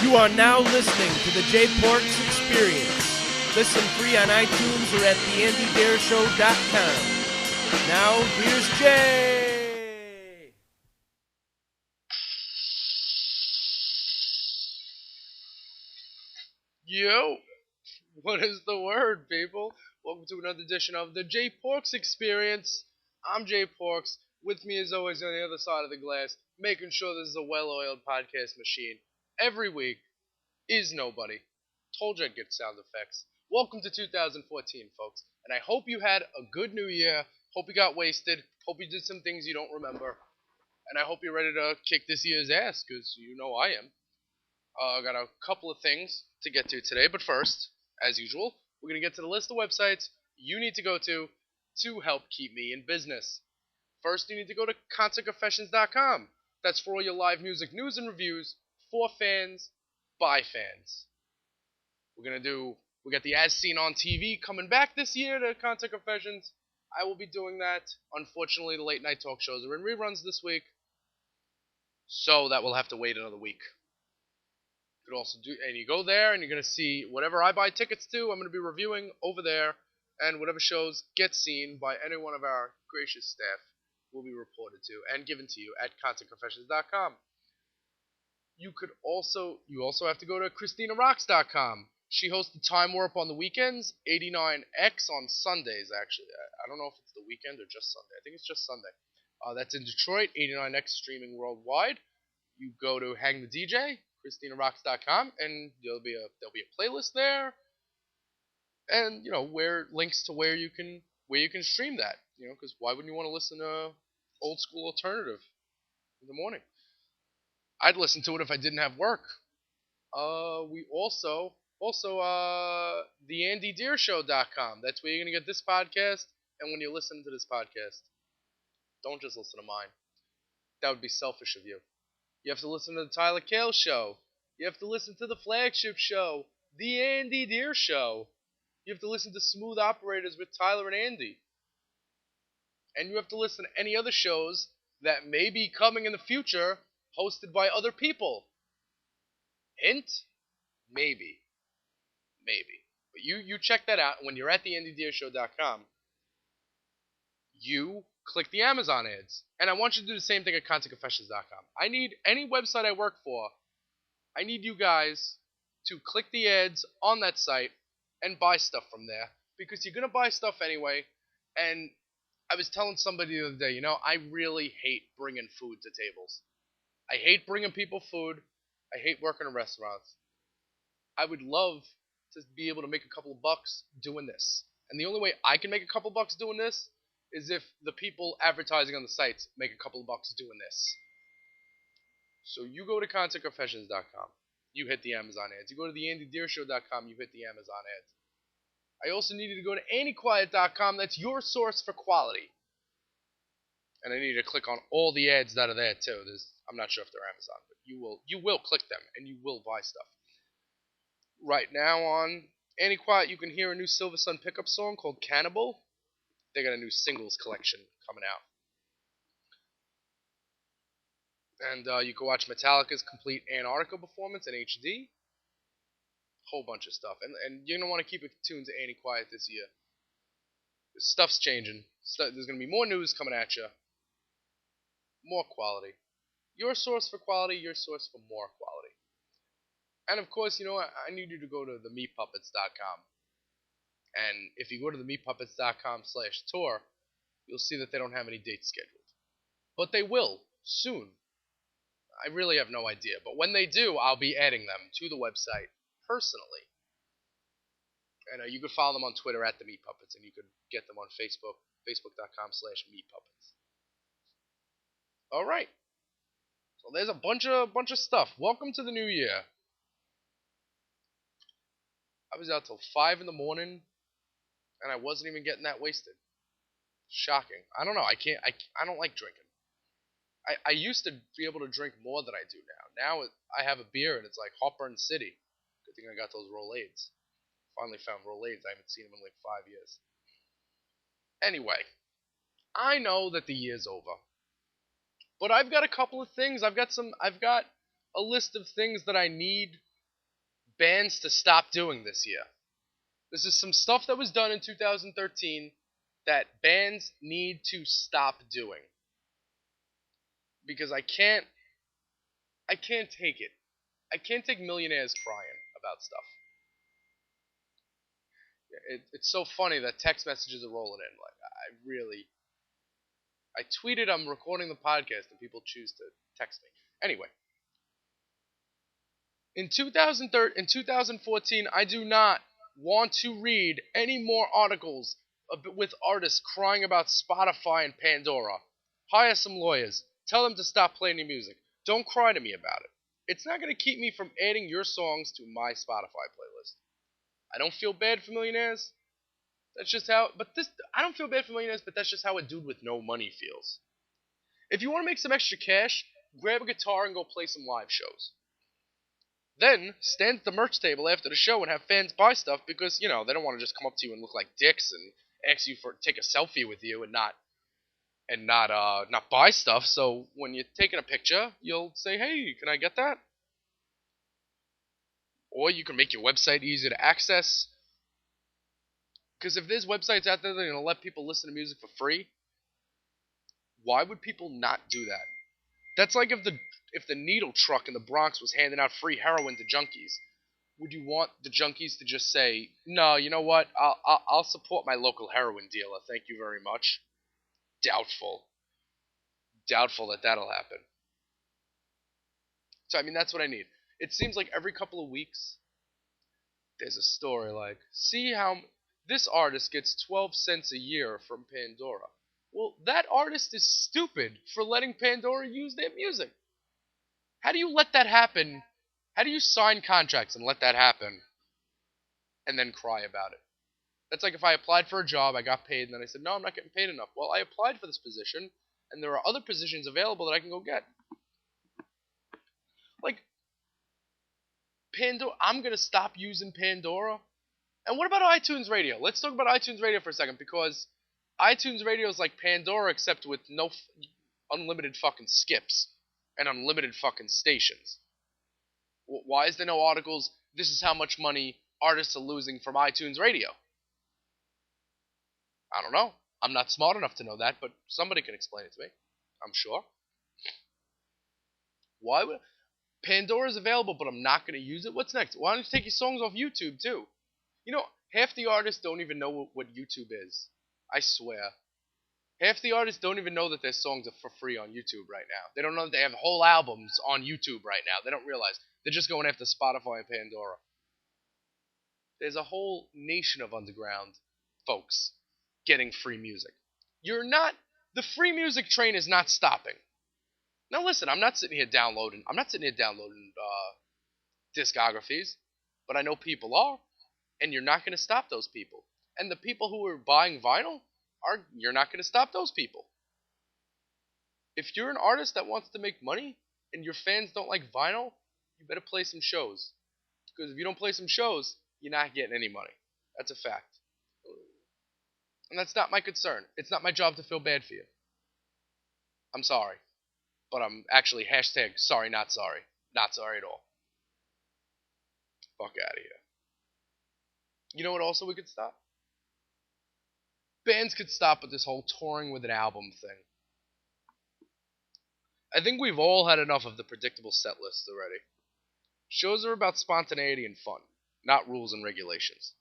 You are now listening to the J Porks Experience. Listen free on iTunes or at theandydareshow.com. Now, here's Jay. Yo, what is the word, people? Welcome to another edition of the J Porks Experience. I'm Jay Porks. With me, as always, on the other side of the glass, making sure this is a well-oiled podcast machine. Every week is nobody. Told you I'd get sound effects. Welcome to 2014, folks. And I hope you had a good new year. Hope you got wasted. Hope you did some things you don't remember. And I hope you're ready to kick this year's ass, because you know I am. I got a couple of things to get to today, but first, as usual, we're going to get to the list of websites you need to go to help keep me in business. First, you need to go to concertconfessions.com. That's for all your live music news and reviews for fans, by fans. We got the As Seen on TV coming back this year to Concert Confessions. I will be doing that. Unfortunately, the late night talk shows are in reruns this week, so that will have to wait another week. You could also you go there and you're going to see whatever I buy tickets to, I'm going to be reviewing over there, and whatever shows get seen by any one of our gracious staff will be reported to and given to you at concertconfessions.com. You also have to go to ChristinaRocks.com. She hosts the Time Warp on the weekends, 89X on Sundays, actually. I don't know if it's the weekend or just Sunday. I think it's just Sunday. That's in Detroit, 89X streaming worldwide. You go to Hang the DJ, ChristinaRocks.com, and there'll be a playlist there, and links to where you can stream that. Because why wouldn't you want to listen to old school alternative in the morning? I'd listen to it if I didn't have work. We also theandydareshow.com. That's where you're gonna get this podcast, and when you listen to this podcast, don't just listen to mine. That would be selfish of you. You have to listen to the Tyler Cale Show. You have to listen to the flagship show, The Andy Deer Show. You have to listen to Smooth Operators with Tyler and Andy. And you have to listen to any other shows that may be coming in the future, hosted by other people. Hint? Maybe. But you check that out, and when you're at theandydareshow.com, you click the Amazon ads. And I want you to do the same thing at concertconfessions.com. I need any website I work for, I need you guys to click the ads on that site and buy stuff from there, because you're going to buy stuff anyway. And I was telling somebody the other day, I really hate bringing food to tables. I hate bringing people food. I hate working in restaurants. I would love to be able to make a couple of bucks doing this. And the only way I can make a couple bucks doing this is if the people advertising on the sites make a couple of bucks doing this. So you go to concertconfessions.com, you hit the Amazon ads. You go to theandydareshow.com, you hit the Amazon ads. I also need you to go to andyquiet.com. That's your source for quality. And I need you to click on all the ads that are there too. I'm not sure if they're Amazon, but you will click them and you will buy stuff. Right now on Andy Quiet, you can hear a new Silver Sun pickup song called Cannibal. They got a new singles collection coming out. And you can watch Metallica's complete Antarctica performance in HD. Whole bunch of stuff. And you're going to want to keep it tuned to Andy Quiet this year. Stuff's changing. There's going to be more news coming at you. More quality. Your source for quality, your source for more quality. And of course, I need you to go to themeatpuppets.com. And if you go to themeatpuppets.com/tour, you'll see that they don't have any dates scheduled. But they will, soon. I really have no idea. But when they do, I'll be adding them to the website personally. And you could follow them on Twitter at themeatpuppets, and you could get them on Facebook, facebook.com/meatpuppets. All right. So there's a bunch of stuff. Welcome to the new year. I was out till 5 in the morning, and I wasn't even getting that wasted. Shocking. I don't know. I don't like drinking. I used to be able to drink more than I do now. Now I have a beer, and it's like Heartburn City. Good thing I got those Rolaids. Finally found Rolaids. I haven't seen them in like 5 years. Anyway, I know that the year's over. But I've got a couple of things. I've got a list of things that I need bands to stop doing this year. This is some stuff that was done in 2013 that bands need to stop doing. Because I can't take it. I can't take millionaires crying about stuff. It's so funny that text messages are rolling in. Like, I tweeted I'm recording the podcast and people choose to text me. Anyway, in 2014, I do not want to read any more articles with artists crying about Spotify and Pandora. Hire some lawyers. Tell them to stop playing your music. Don't cry to me about it. It's not going to keep me from adding your songs to my Spotify playlist. I don't feel bad for millionaires. That's just how. I don't feel bad for millionaires, but that's just how a dude with no money feels. If you want to make some extra cash, grab a guitar and go play some live shows. Then stand at the merch table after the show and have fans buy stuff because they don't want to just come up to you and look like dicks and ask you for take a selfie with you and not buy stuff. So when you're taking a picture, you'll say, "Hey, can I get that?" Or you can make your website easier to access. Because if there's websites out there that are going to let people listen to music for free, why would people not do that? That's like if the needle truck in the Bronx was handing out free heroin to junkies. Would you want the junkies to just say, "No, you know what? I'll support my local heroin dealer. Thank you very much." Doubtful that that'll happen. So that's what I need. It seems like every couple of weeks there's a story like, see how this artist gets 12 cents a year from Pandora. Well, that artist is stupid for letting Pandora use their music. How do you let that happen? How do you sign contracts and let that happen and then cry about it? That's like if I applied for a job, I got paid, and then I said, "No, I'm not getting paid enough." Well, I applied for this position, and there are other positions available that I can go get. Like, Pandora, I'm going to stop using Pandora. And what about iTunes Radio? Let's talk about iTunes Radio for a second, because iTunes Radio is like Pandora except with no unlimited fucking skips and unlimited fucking stations. Why is there no articles, this is how much money artists are losing from iTunes Radio? I don't know. I'm not smart enough to know that, but somebody can explain it to me. I'm sure. Why would... Pandora's available, but I'm not going to use it? What's next? Why don't you take your songs off YouTube, too? Half the artists don't even know what YouTube is. I swear. Half the artists don't even know that their songs are for free on YouTube right now. They don't know that they have whole albums on YouTube right now. They don't realize. They're just going after Spotify and Pandora. There's a whole nation of underground folks getting free music. The free music train is not stopping. Now listen, I'm not sitting here downloading discographies, but I know people are. And you're not going to stop those people. And the people who are buying vinyl, you're not going to stop those people. If you're an artist that wants to make money and your fans don't like vinyl, you better play some shows. Because if you don't play some shows, you're not getting any money. That's a fact. And that's not my concern. It's not my job to feel bad for you. I'm sorry. But I'm actually #sorry not sorry. Not sorry at all. Fuck out of here. You know what also we could stop? Bands could stop with this whole touring with an album thing. I think we've all had enough of the predictable set lists already. Shows are about spontaneity and fun, not rules and regulations.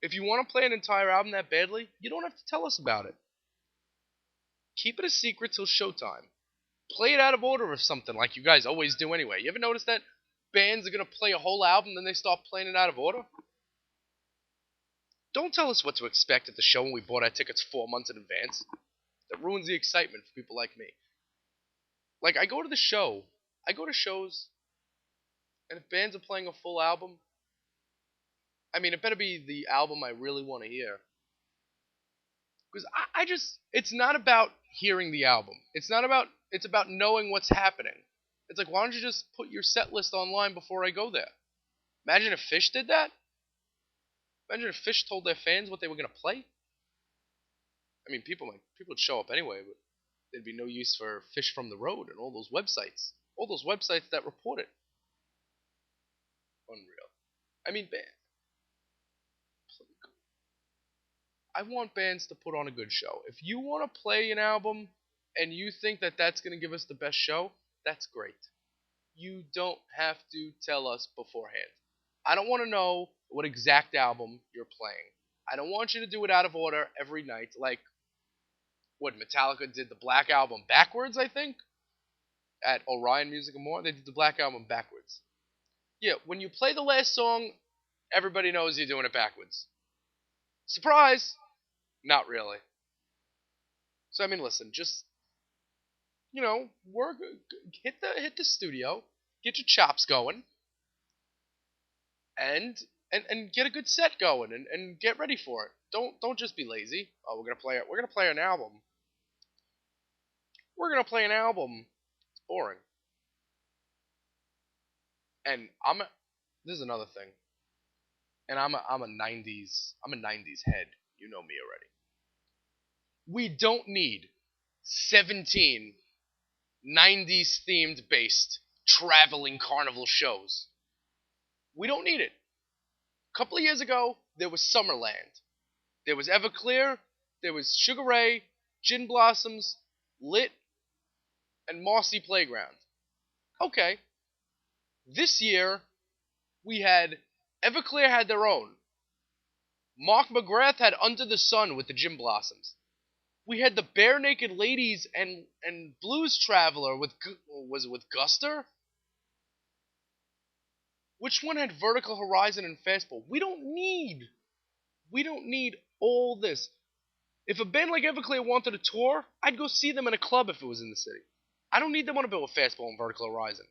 If you want to play an entire album that badly, you don't have to tell us about it. Keep it a secret till showtime. Play it out of order or something like you guys always do anyway. You ever notice that bands are going to play a whole album, then they start playing it out of order? Don't tell us what to expect at the show when we bought our tickets 4 months in advance. That ruins the excitement for people like me. Like, I go to shows, and if bands are playing a full album, it better be the album I really want to hear. Because it's not about hearing the album. It's about knowing what's happening. It's like, why don't you just put your set list online before I go there? Imagine if Fish did that. Imagine if Fish told their fans what they were going to play. People would show up anyway, but there'd be no use for Fish from the Road and all those websites that report it. Unreal. I mean, I want bands to put on a good show. If you want to play an album and you think that that's going to give us the best show, that's great. You don't have to tell us beforehand. I don't want to know what exact album you're playing. I don't want you to do it out of order every night, like what Metallica did the Black Album backwards, I think, at Orion Music and More. They did the Black Album backwards. Yeah, when you play the last song, everybody knows you're doing it backwards. Surprise! Not really. So I mean, listen, just work, hit the studio, get your chops going, and get a good set going, and get ready for it. Don't just be lazy. Oh, we're gonna play an album. We're gonna play an album. It's boring. And this is another thing. And I'm a '90s head. You know me already. We don't need 17 '90s themed based traveling carnival shows. We don't need it. A couple of years ago, there was Summerland. There was Everclear. There was Sugar Ray, Gin Blossoms, Lit, and Mossy Playground. Okay. This year, we had Everclear had their own. Mark McGrath had Under the Sun with the Gin Blossoms. We had the Bare Naked Ladies and Blues Traveler with was it with Guster? Which one had Vertical Horizon and Fastball? We don't need all this. If a band like Everclear wanted a tour, I'd go see them in a club if it was in the city. I don't need them on a bill with Fastball and Vertical Horizon.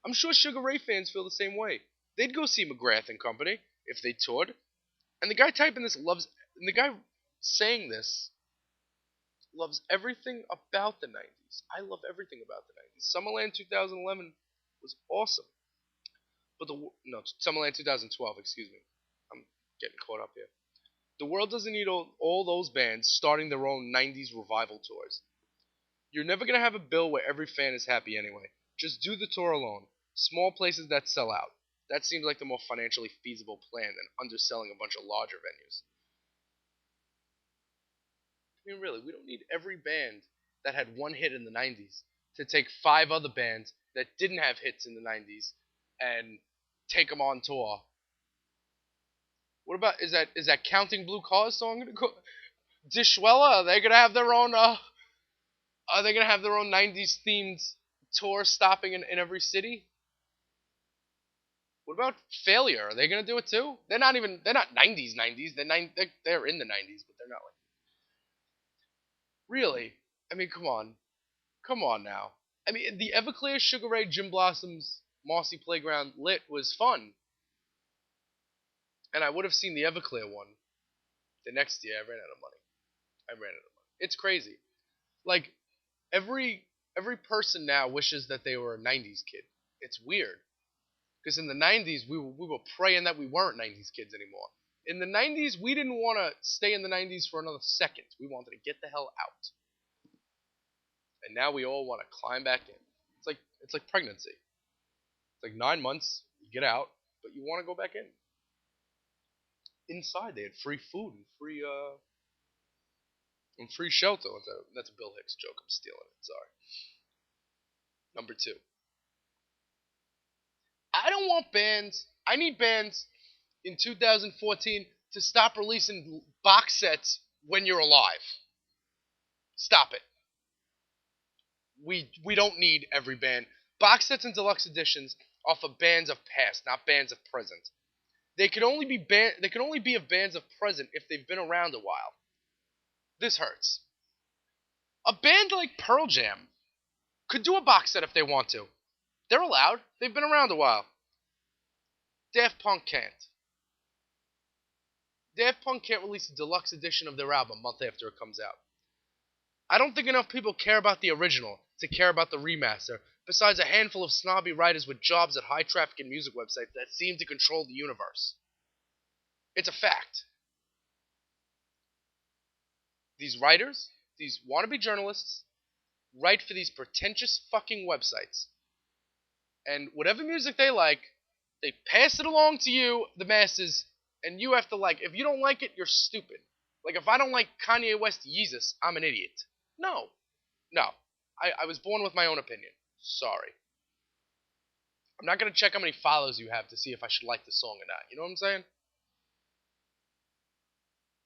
I'm sure Sugar Ray fans feel the same way. They'd go see McGrath and company if they toured. And the guy typing this and the guy saying this loves everything about the 90s. I love everything about the 90s. Summerland 2011 was awesome. But Summerland 2012, excuse me. I'm getting caught up here. The world doesn't need all those bands starting their own 90s revival tours. You're never going to have a bill where every fan is happy anyway. Just do the tour alone. Small places that sell out. That seems like the more financially feasible plan than underselling a bunch of larger venues. I mean, really, we don't need every band that had one hit in the 90s to take 5 other bands that didn't have hits in the 90s and take them on tour. What about, is that Counting Blue Cars song? Dishwella, are they gonna have their own 90s themed tour stopping in every city? What about Failure? Are they gonna do it too? They're not 90s. They're in the 90s, but they're not like. Really? I mean, come on now. I mean, the Everclear, Sugar Ray, Gin Blossoms, Mossy Playground, Lit was fun. And I would have seen the Everclear one the next year. I ran out of money. It's crazy. Like, every person now wishes that they were a 90s kid. It's weird. Because in the 90s, we were praying that we weren't 90s kids anymore. In the 90s, we didn't want to stay in the 90s for another second. We wanted to get the hell out. And now we all want to climb back in. It's like pregnancy. It's like 9 months, you get out, but you want to go back in. Inside, they had free food and free shelter. That's a Bill Hicks joke. I'm stealing it. Sorry. Number 2. I need bands in 2014 to stop releasing box sets when you're alive. Stop it. We don't need every band. Box sets and deluxe editions are for bands of past, not bands of present. They can only be of bands of present if they've been around a while. This hurts. A band like Pearl Jam could do a box set if they want to. They're allowed. They've been around a while. Daft Punk can't. Daft Punk can't release a deluxe edition of their album a month after it comes out. I don't think enough people care about the original to care about the remaster, besides a handful of snobby writers with jobs at high-traffic and music websites that seem to control the universe. It's a fact. These writers, these wannabe journalists, write for these pretentious fucking websites. And whatever music they like, They pass it along to you, the masses, and you have to like. If you don't like it, you're stupid. Like if I don't like Kanye West Yeezus, I'm an idiot. No, no. I was born with my own opinion. Sorry. I'm not gonna check how many follows you have to see if I should like the song or not. You know what I'm saying?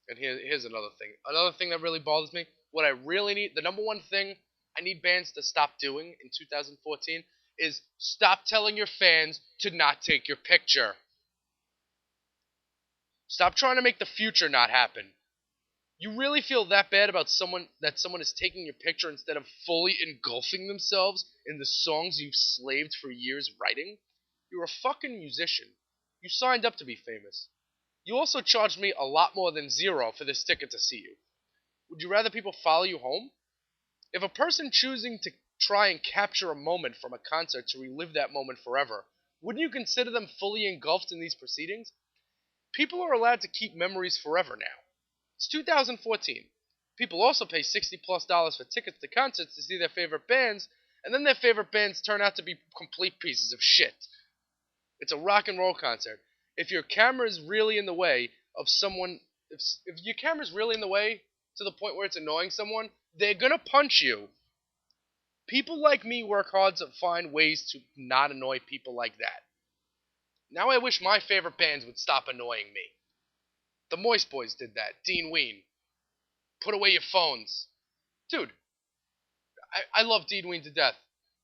And here's another thing. Another thing that really bothers me. What I really need, the number one thing I need bands to stop doing in 2014 is stop telling your fans to not take your picture. Stop trying to make the future not happen. You really feel that bad about someone is taking your picture instead of fully engulfing themselves in the songs you've slaved for years writing? You're a fucking musician. You signed up to be famous. You also charged me a lot more than $0 for this ticket to see you. Would you rather people follow you home? If a person choosing to try and capture a moment from a concert to relive that moment forever, wouldn't you consider them fully engulfed in these proceedings? People are allowed to keep memories forever now. It's 2014. People also pay $60+ for tickets to concerts to see their favorite bands, and then their favorite bands turn out to be complete pieces of shit. It's a rock and roll concert. If your camera is really in the way of someone, if your camera's really in the way to the point where it's annoying someone, they're gonna punch you. People like me work hard to find ways to not annoy people like that. Now I wish my favorite bands would stop annoying me. The Moist Boys did that. Dean Ween. Put away your phones. Dude, I love Dean Ween to death.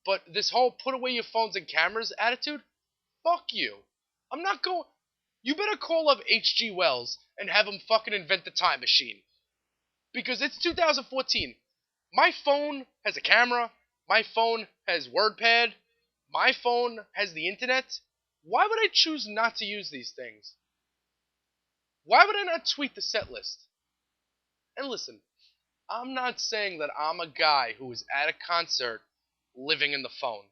But this whole put away your phones and cameras attitude, fuck you. I'm not going... You better call up H.G. Wells and have him fucking invent the time machine. Because it's 2014. My phone has a camera. My phone has WordPad. My phone has the internet. Why would I choose not to use these things? Why would I not tweet the set list? And listen, I'm not saying that I'm a guy who is at a concert living in the phone.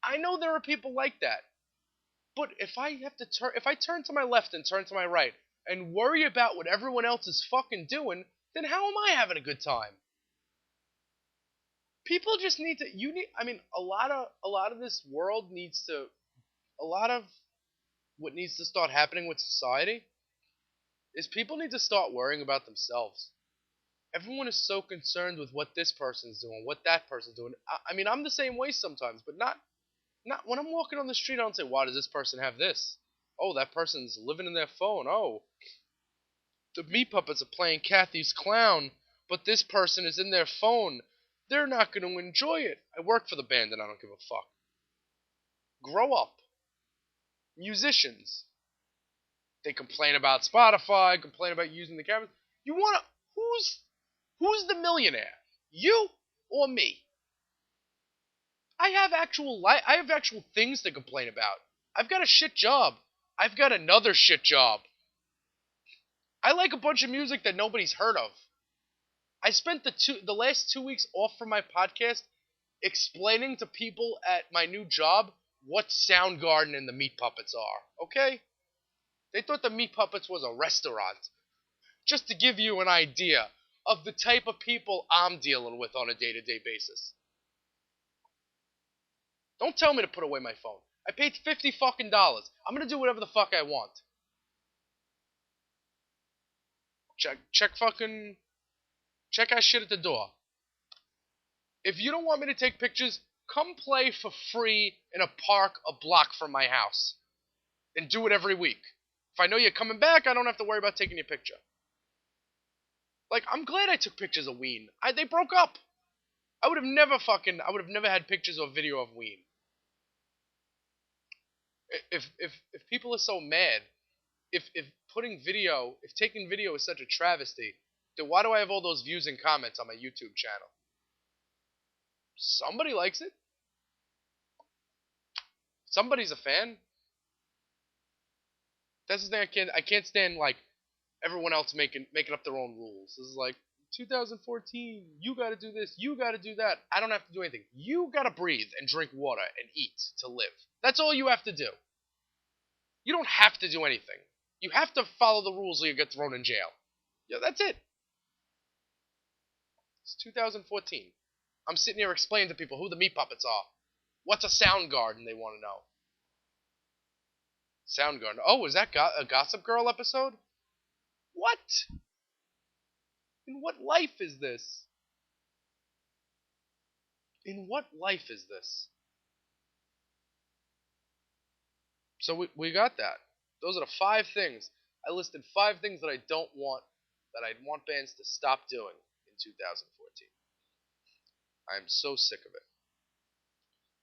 I know there are people like that. But if I turn to my left and turn to my right and worry about what everyone else is fucking doing, then how am I having a good time? People just need to a lot of this world needs to a lot of what needs to start happening with society is people need to start worrying about themselves. Everyone is so concerned with what this person's doing, what that person's doing. I'm the same way sometimes, but not when I'm walking on the street. I don't say, why does this person have this? Oh, that person's living in their phone. Oh, the Meat Puppets are playing Kathy's Clown, but this person is in their phone. They're not going to enjoy it. I work for the band and I don't give a fuck. Grow up. Musicians. They complain about Spotify, complain about using the camera. You want to... Who's the millionaire? You or me? I have actual things to complain about. I've got a shit job. I've got another shit job. I like a bunch of music that nobody's heard of. I spent the last 2 weeks off from my podcast explaining to people at my new job what Soundgarden and the Meat Puppets are, okay? They thought the Meat Puppets was a restaurant. Just to give you an idea of the type of people I'm dealing with on a day-to-day basis. Don't tell me to put away my phone. I paid $50 fucking dollars. I'm gonna do whatever the fuck I want. Check our shit at the door. If you don't want me to take pictures, come play for free in a park a block from my house. And do it every week. If I know you're coming back, I don't have to worry about taking your picture. Like, I'm glad I took pictures of Ween. They broke up. I would have never had pictures or video of Ween. If people are so mad, if taking video is such a travesty, then why do I have all those views and comments on my YouTube channel? Somebody likes it. Somebody's a fan. That's the thing I can't stand, like, everyone else making up their own rules. This is like 2014, you gotta do this, you gotta do that. I don't have to do anything. You gotta breathe and drink water and eat to live. That's all you have to do. You don't have to do anything. You have to follow the rules or you get thrown in jail. Yeah, that's it. It's 2014. I'm sitting here explaining to people who the Meat Puppets are. What's a Soundgarden, they want to know. Soundgarden. Oh, is that a Gossip Girl episode? What? In what life is this? In what life is this? So we got that. Those are the 5 things. I listed 5 things that I'd want bands to stop doing in 2014. I'm so sick of it.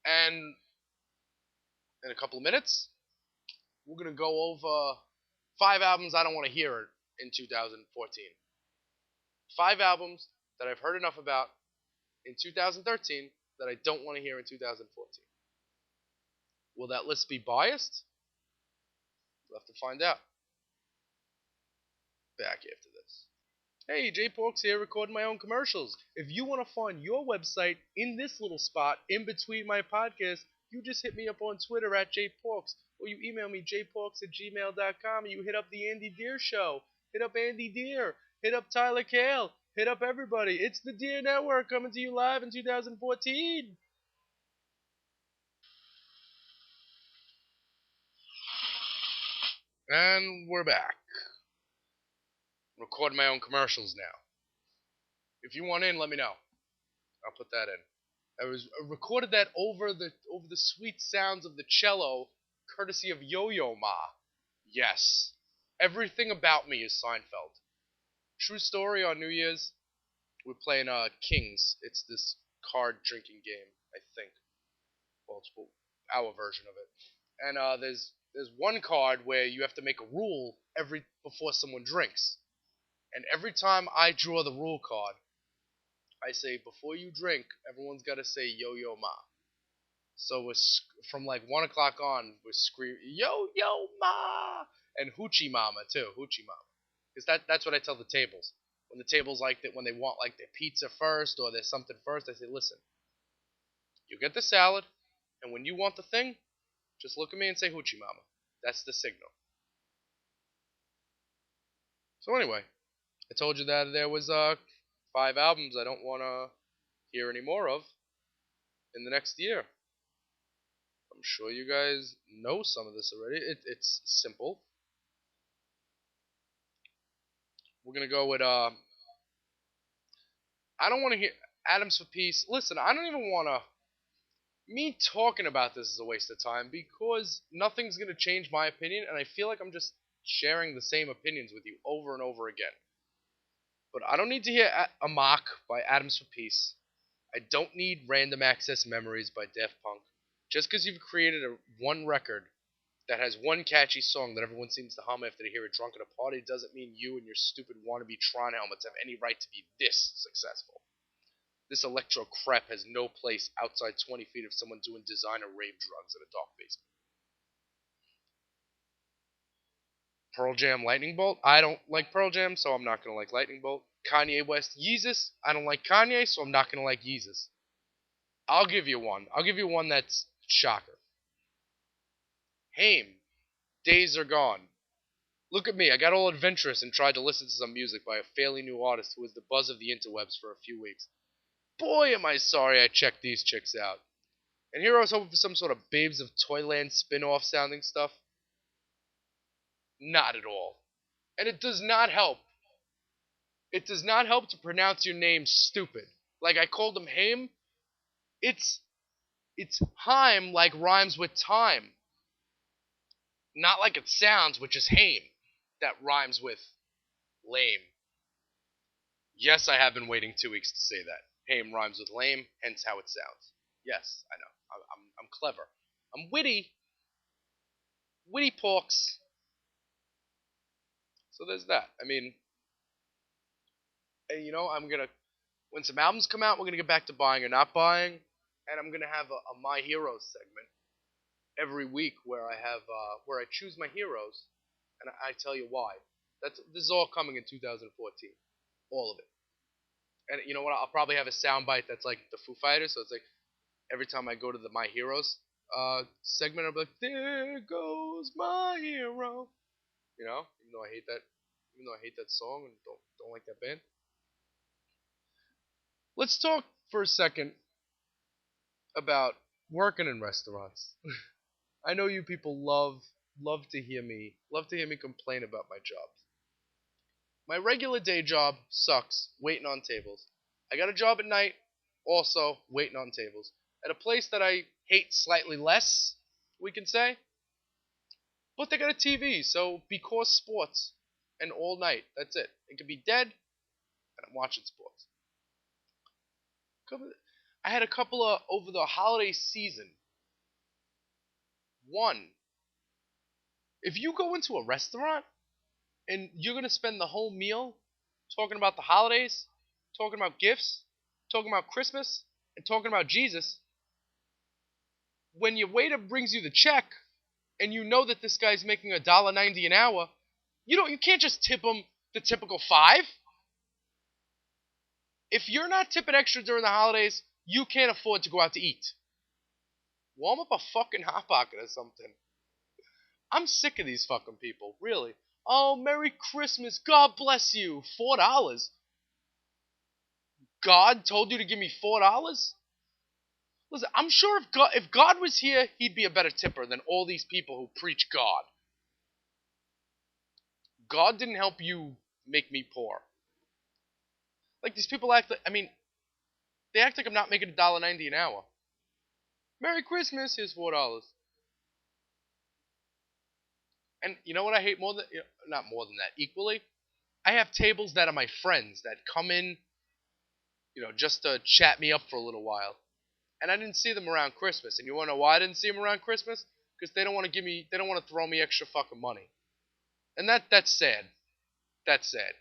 And in a couple of minutes, we're going to go over 5 albums I don't want to hear in 2014. 5 albums that I've heard enough about in 2013 that I don't want to hear in 2014. Will that list be biased? We'll have to find out. Back after this. Hey, Jay Porks here, recording my own commercials. If you want to find your website in this little spot in between my podcasts, you just hit me up on Twitter at jporks, or you email me jporks@gmail.com, and you hit up the Andy Deer Show. Hit up Andy Deer. Hit up Tyler Kale. Hit up everybody. It's the Deer Network coming to you live in 2014. And we're back. I'm recording my own commercials now. If you want in, let me know. I'll put that in. I recorded that over the sweet sounds of the cello, courtesy of Yo-Yo Ma. Yes, everything about me is Seinfeld. True story. On New Year's, we're playing Kings. It's this card drinking game, I think. Well, it's our version of it. And there's one card where you have to make a rule before someone drinks. And every time I draw the rule card, I say, before you drink, everyone's got to say Yo-Yo Ma. So from like 1 o'clock on, we're screaming Yo-Yo Ma! And Hoochie Mama, too. Hoochie Mama. Because that's what I tell the tables. When the tables like that, when they want like their pizza first or there's something first, I say, listen, you get the salad, and when you want the thing, just look at me and say Hoochie Mama. That's the signal. So anyway, I told you that there was 5 albums I don't want to hear any more of in the next year. I'm sure you guys know some of this already. It's simple. We're going to go with, I don't want to hear Atoms for Peace. Listen, I don't even want to, me talking about this is a waste of time because nothing's going to change my opinion, and I feel like I'm just sharing the same opinions with you over and over again. But I don't need to hear Amok by Atoms for Peace. I don't need Random Access Memories by Daft Punk. Just because you've created one record that has one catchy song that everyone seems to hum after they hear it drunk at a party doesn't mean you and your stupid wannabe Tron helmets have any right to be this successful. This electro crap has no place outside 20 feet of someone doing designer rave drugs in a dark basement. Pearl Jam Lightning Bolt. I don't like Pearl Jam, so I'm not going to like Lightning Bolt. Kanye West Yeezus. I don't like Kanye, so I'm not going to like Yeezus. I'll give you one. I'll give you one that's shocker. Haim. Days Are Gone. Look at me. I got all adventurous and tried to listen to some music by a fairly new artist who was the buzz of the interwebs for a few weeks. Boy, am I sorry I checked these chicks out. And here I was hoping for some sort of Babes of Toyland spin-off sounding stuff. Not at all. And it does not help. It does not help to pronounce your name stupid. Like I called him Haim. It's Haim like rhymes with time. Not like it sounds, which is Haim. That rhymes with lame. Yes, I have been waiting 2 weeks to say that. Haim rhymes with lame, hence how it sounds. Yes, I know. I'm clever. I'm witty. Witty porks. So there's that. I mean, you know, when some albums come out, we're gonna get back to buying or not buying, and I'm gonna have a My Heroes segment every week where I choose my heroes, and I tell you why. This is all coming in 2014, all of it. And you know what? I'll probably have a soundbite that's like the Foo Fighters, so it's like every time I go to the My Heroes segment, I'll be like, "There goes my hero," you know, even though I hate that song and don't like that band. Let's talk for a second about working in restaurants. I know you people love love to hear me complain about my job. My regular day job sucks, waiting on tables. I got a job at night, also waiting on tables. At a place that I hate slightly less, we can say. But they got a TV, so because sports. And all night, that's it. It could be dead, and I'm watching sports. I had a couple of, over the holiday season. One, if you go into a restaurant, and you're going to spend the whole meal talking about the holidays, talking about gifts, talking about Christmas, and talking about Jesus, when your waiter brings you the check, and you know that this guy's making $1.90 an hour, you can't just tip him the typical $5. If you're not tipping extra during the holidays, you can't afford to go out to eat. Warm up a fucking Hot Pocket or something. I'm sick of these fucking people, really. Oh, Merry Christmas, God bless you. $4. God told you to give me $4? Listen, I'm sure if God was here, he'd be a better tipper than all these people who preach God. God didn't help you make me poor. Like, these people act like, they act like I'm not making $1.90 an hour. Merry Christmas, here's $4. And you know what I hate more than, not more than that, equally? I have tables that are my friends that come in, just to chat me up for a little while. And I didn't see them around Christmas. And you want to know why I didn't see them around Christmas? Because they don't want to throw me extra fucking money. And that's sad. That's sad.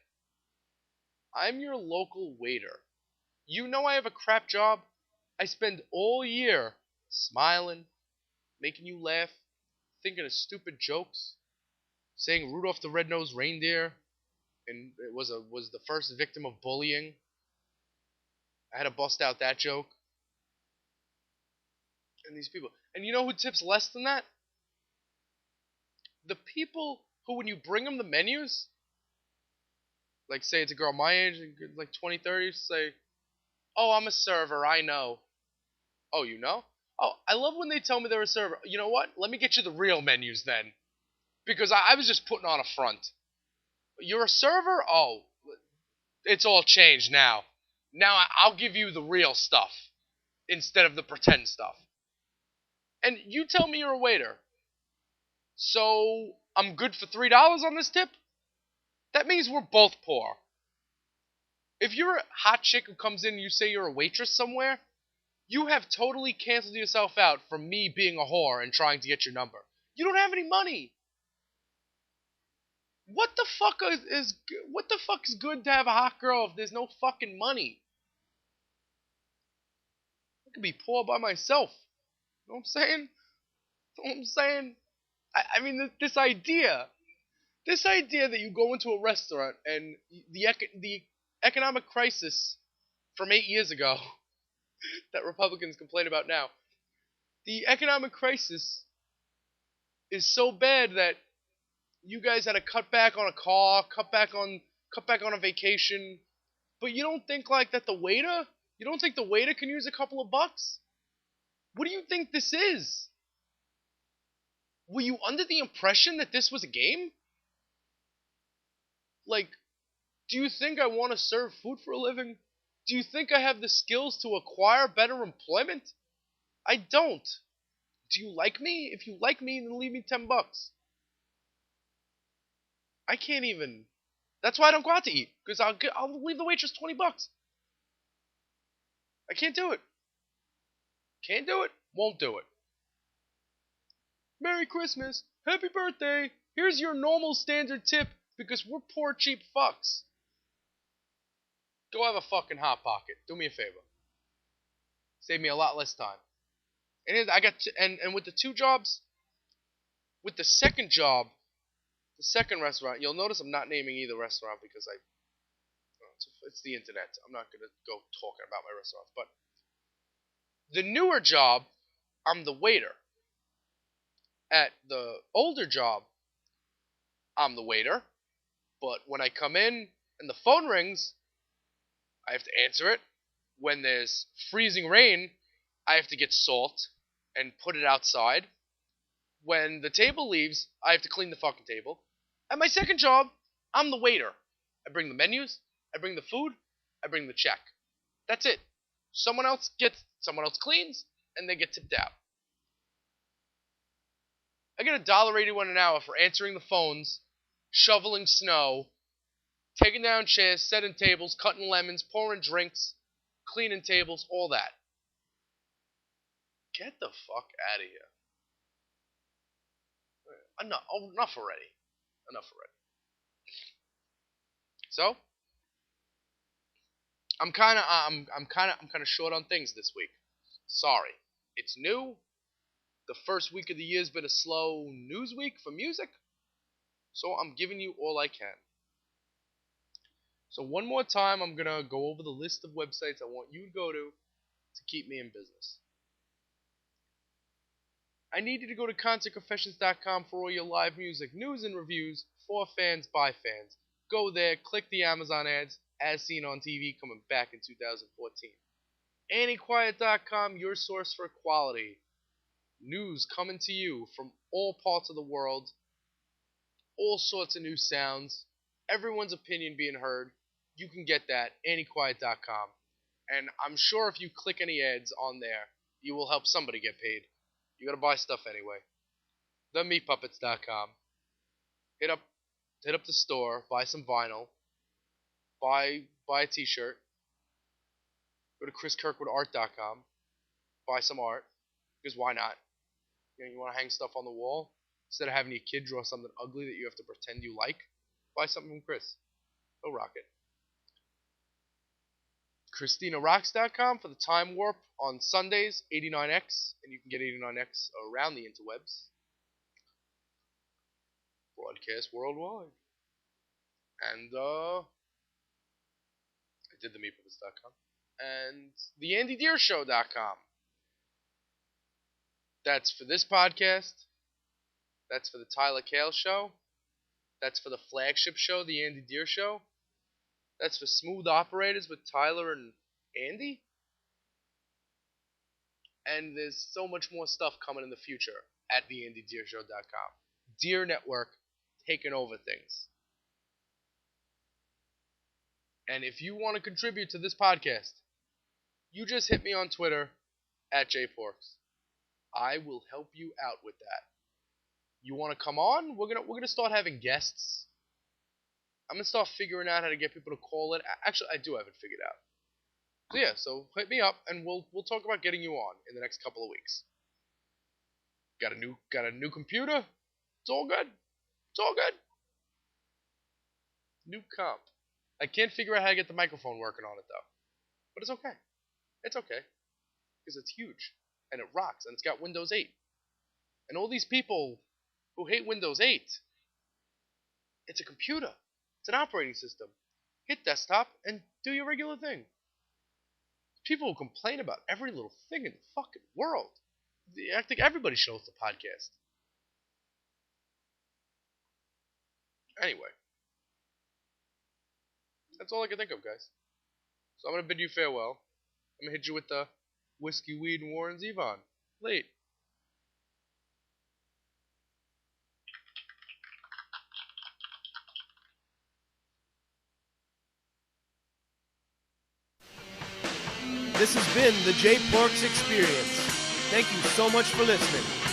I'm your local waiter. You know I have a crap job. I spend all year smiling, making you laugh, thinking of stupid jokes, saying Rudolph the Red-Nosed Reindeer, and it was the first victim of bullying. I had to bust out that joke. And these people. And you know who tips less than that? The people who, when you bring them the menus, like say it's a girl my age, like 20, 30, say, oh, I'm a server, I know. Oh, you know? Oh, I love when they tell me they're a server. You know what? Let me get you the real menus then. Because I was just putting on a front. You're a server? Oh, it's all changed now. Now I'll give you the real stuff instead of the pretend stuff. And you tell me you're a waiter. So I'm good for $3 on this tip? That means we're both poor. If you're a hot chick who comes in and you say you're a waitress somewhere, you have totally canceled yourself out from me being a whore and trying to get your number. You don't have any money. What the fuck is good to have a hot girl if there's no fucking money? I could be poor by myself. You know what I'm saying? You know what I'm saying? I mean, this idea that you go into a restaurant and the economic crisis from 8 years ago that Republicans complain about now, the economic crisis is so bad that you guys had to cut back on a car, cut back on a vacation, but you don't think like that you don't think the waiter can use a couple of bucks? What do you think this is? Were you under the impression that this was a game? Like, do you think I want to serve food for a living? Do you think I have the skills to acquire better employment? I don't. Do you like me? If you like me, then leave me $10. I can't even. That's why I don't go out to eat, because I'll leave the waitress $20. I can't do it. Can't do it. Won't do it. Merry Christmas. Happy birthday. Here's your normal standard tip, because we're poor cheap fucks. Go have a fucking Hot Pocket. Do me a favor. Save me a lot less time. And and with the two jobs, with the second job, the second restaurant, you'll notice I'm not naming either restaurant because it's the internet. I'm not going to go talking about my restaurants. But the newer job, I'm the waiter. At the older job, I'm the waiter. But when I come in and the phone rings, I have to answer it. When there's freezing rain, I have to get salt and put it outside. when the table leaves, I have to clean the fucking table. At my second job, I'm the waiter. I bring the menus, I bring the food, I bring the check. That's it. Someone else cleans, and they get tipped out. I get $1.81 an hour for answering the phones, shoveling snow, taking down chairs, setting tables, cutting lemons, pouring drinks, cleaning tables, all that. Get the fuck out of here. Enough already. So, I'm kind of short on things this week. Sorry. It's new. The first week of the year has been a slow news week for music. So I'm giving you all I can. So one more time, I'm going to go over the list of websites I want you to go to keep me in business. I need you to go to concertconfessions.com for all your live music, news, and reviews for fans by fans. Go there, click the Amazon ads, as seen on TV coming back in 2014. AnnieQuiet.com, your source for quality. News coming to you from all parts of the world. All sorts of new sounds. Everyone's opinion being heard. You can get that, AnnieQuiet.com. And I'm sure if you click any ads on there, you will help somebody get paid. You gotta buy stuff anyway. TheMeatPuppets.com. Hit up the store, buy some vinyl, buy a t-shirt. Go to ChrisKirkwoodArt.com, buy some art, because why not? You want to hang stuff on the wall? Instead of having your kid draw something ugly that you have to pretend you like, buy something from Chris. He'll rock it. ChristinaRocks.com for the Time Warp on Sundays, 89X, and you can get 89X around the interwebs. Broadcast worldwide. And, I did themeatpuppets.com. And theAndyDeerShow.com. That's for this podcast. That's for the Tyler Kale Show. That's for the flagship show, The Andy Deer Show. That's for Smooth Operators with Tyler and Andy. And there's so much more stuff coming in the future at theandydeershow.com. Deer Network taking over things. And if you want to contribute to this podcast, you just hit me on Twitter at jporks. I will help you out with that. You want to come on? We're gonna start having guests. I'm gonna start figuring out how to get people to call it. Actually, I do have it figured out. So yeah, so hit me up and we'll talk about getting you on in the next couple of weeks. Got a new computer? It's all good. New comp. I can't figure out how to get the microphone working on it though. But it's okay. It's okay. Because it's huge. And it rocks. And it's got Windows 8. And all these people who hate Windows 8, it's a computer. It's an operating system. Hit desktop and do your regular thing. People who complain about every little thing in the fucking world. I think everybody should host a podcast. Anyway. That's all I can think of, guys. So I'm going to bid you farewell. I'm going to hit you with the Whiskey, Weed, and Warren's Yvonne. Late. This has been the J Porks Experience. Thank you so much for listening.